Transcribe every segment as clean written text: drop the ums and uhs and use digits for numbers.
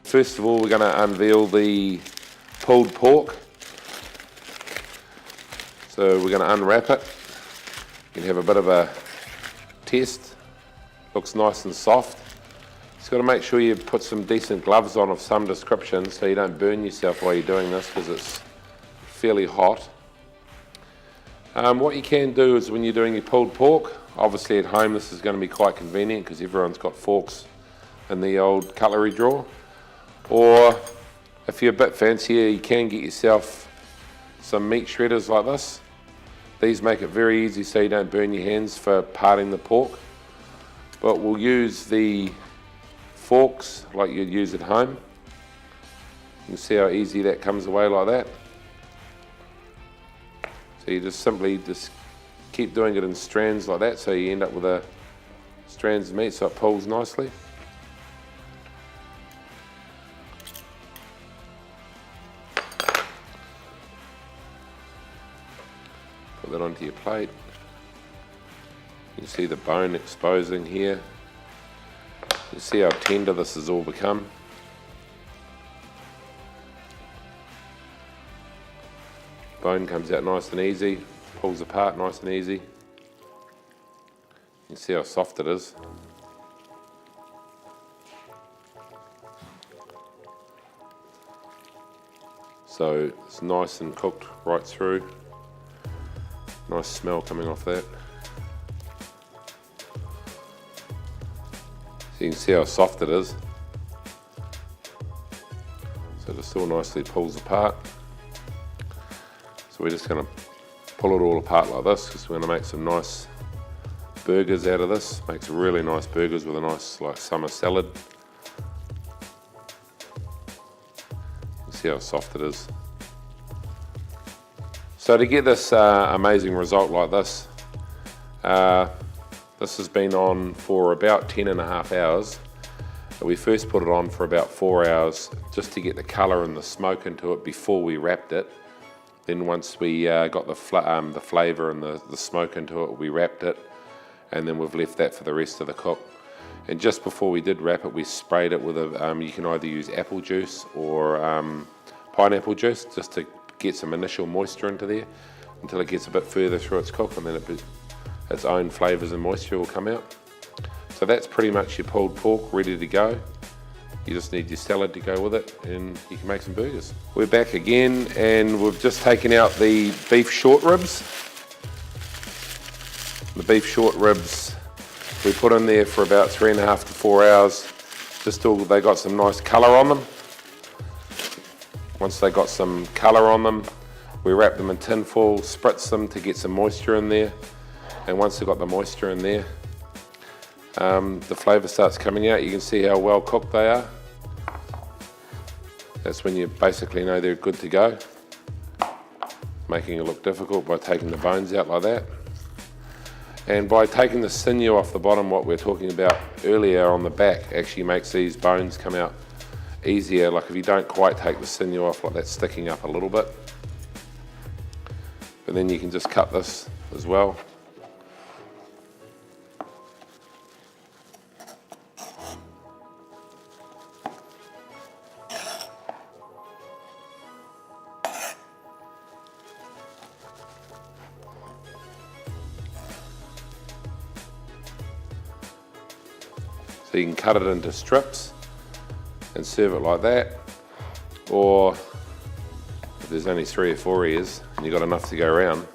First of all, we're going to unveil the pulled pork. So we're going to unwrap it. You can have a bit of a test. Looks nice and soft. Just got to make sure you put some decent gloves on of some description so you don't burn yourself while you're doing this, because it's fairly hot. What you can do is when you're doing your pulled pork, obviously at home this is going to be quite convenient because everyone's got forks in the old cutlery drawer. Or if you're a bit fancier, you can get yourself some meat shredders like this. These make it very easy so you don't burn your hands for parting the pork. But we'll use the forks like you'd use at home. You can see how easy that comes away like that. So you just simply keep doing it in strands like that, so you end up with a strands of meat so it pulls nicely. Put that onto your plate. You can see the bone exposing here. You see how tender this has all become. Bone comes out nice and easy, pulls apart nice and easy. You can see how soft it is. So it's nice and cooked right through. Nice smell coming off that. So you can see how soft it is. So it still nicely pulls apart. So we're just going to pull it all apart like this because we're going to make some nice burgers out of this. Makes really nice burgers with a nice like summer salad. You see how soft it is. So to get this amazing result like this, this has been on for about 10.5 hours. We first put it on for about 4 hours just to get the colour and the smoke into it before we wrapped it. Then once we got the flavour and the smoke into it, we wrapped it, and then we've left that for the rest of the cook. And just before we did wrap it, we sprayed it with you can either use apple juice or pineapple juice just to get some initial moisture into there until it gets a bit further through its cook, and then its own flavours and moisture will come out. So that's pretty much your pulled pork ready to go. You just need your salad to go with it and you can make some burgers. We're back again and we've just taken out the beef short ribs. The beef short ribs we put in there for about 3.5 to 4 hours just till they got some nice colour on them. Once they got some colour on them, we wrap them in tin foil, spritz them to get some moisture in there. And once they've got the moisture in there, the flavour starts coming out. You can see how well cooked they are. That's when you basically know they're good to go. Making it look difficult by taking the bones out like that. And by taking the sinew off the bottom, what we were talking about earlier on the back, actually makes these bones come out easier. Like if you don't quite take the sinew off, like that's sticking up a little bit. But then you can just cut this as well. So you can cut it into strips and serve it like that, or if there's only 3 or 4 ears and you've got enough to go around,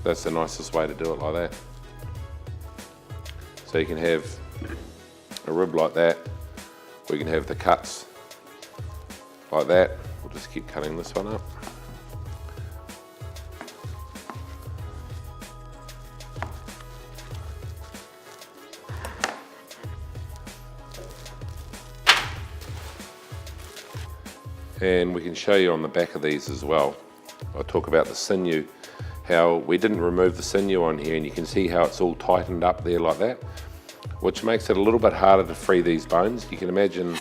that's the nicest way to do it like that. So you can have a rib like that, or you can have the cuts like that. We'll just keep cutting this one up. And we can show you on the back of these as well. I'll talk about the sinew, how we didn't remove the sinew on here, and you can see how it's all tightened up there like that, which makes it a little bit harder to free these bones. You can imagine,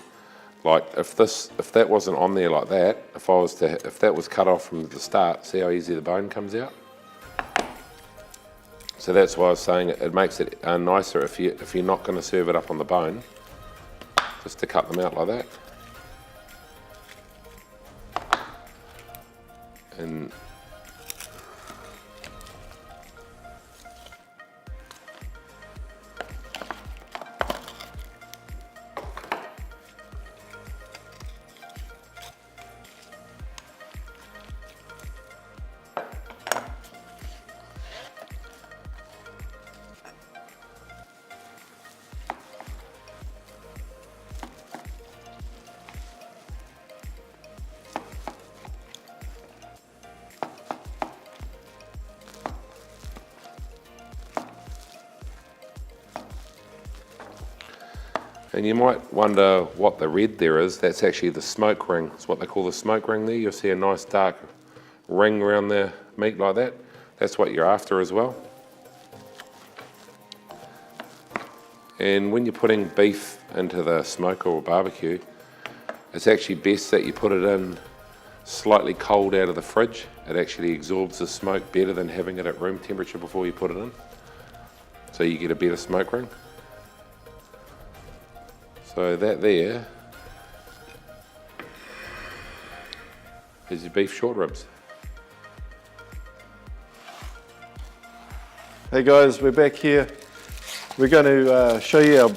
like if that wasn't on there like that, if that was cut off from the start, see how easy the bone comes out? So that's why I was saying it makes it nicer if you're not going to serve it up on the bone. just to cut them out like that. And you might wonder what the red there is. That's actually the smoke ring. It's what they call the smoke ring there. You'll see a nice dark ring around the meat like that. That's what you're after as well. And when you're putting beef into the smoker or barbecue, it's actually best that you put it in slightly cold out of the fridge. It actually absorbs the smoke better than having it at room temperature before you put it in. So you get a better smoke ring. So that there is your beef short ribs. Hey guys, we're back here. We're going to show you our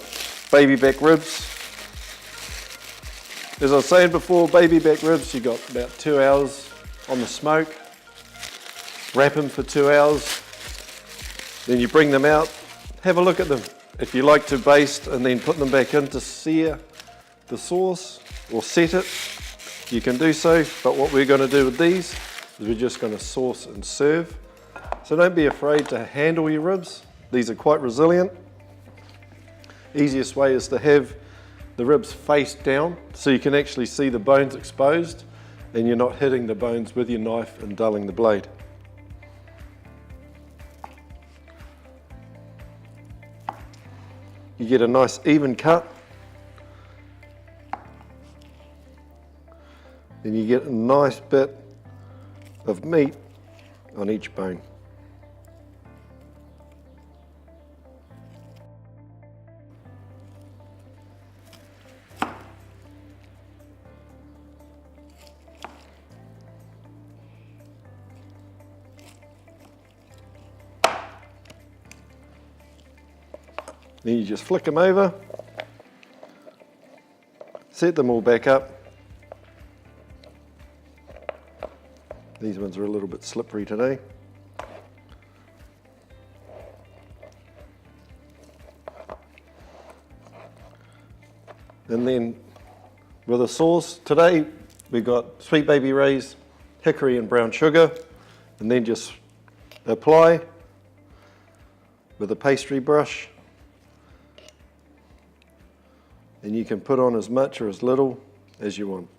baby back ribs. As I was saying before, baby back ribs, you got about 2 hours on the smoke. Wrap them for 2 hours. Then you bring them out, have a look at them. If you like to baste and then put them back in to sear the sauce or set it, you can do so. But what we're going to do with these is we're just going to sauce and serve. So don't be afraid to handle your ribs. These are quite resilient. Easiest way is to have the ribs face down so you can actually see the bones exposed and you're not hitting the bones with your knife and dulling the blade. You get a nice even cut. And you get a nice bit of meat on each bone. Then you just flick them over, set them all back up. These ones are a little bit slippery today. And then with the sauce, today we got Sweet Baby Ray's hickory and brown sugar, and then just apply with a pastry brush. And you can put on as much or as little as you want.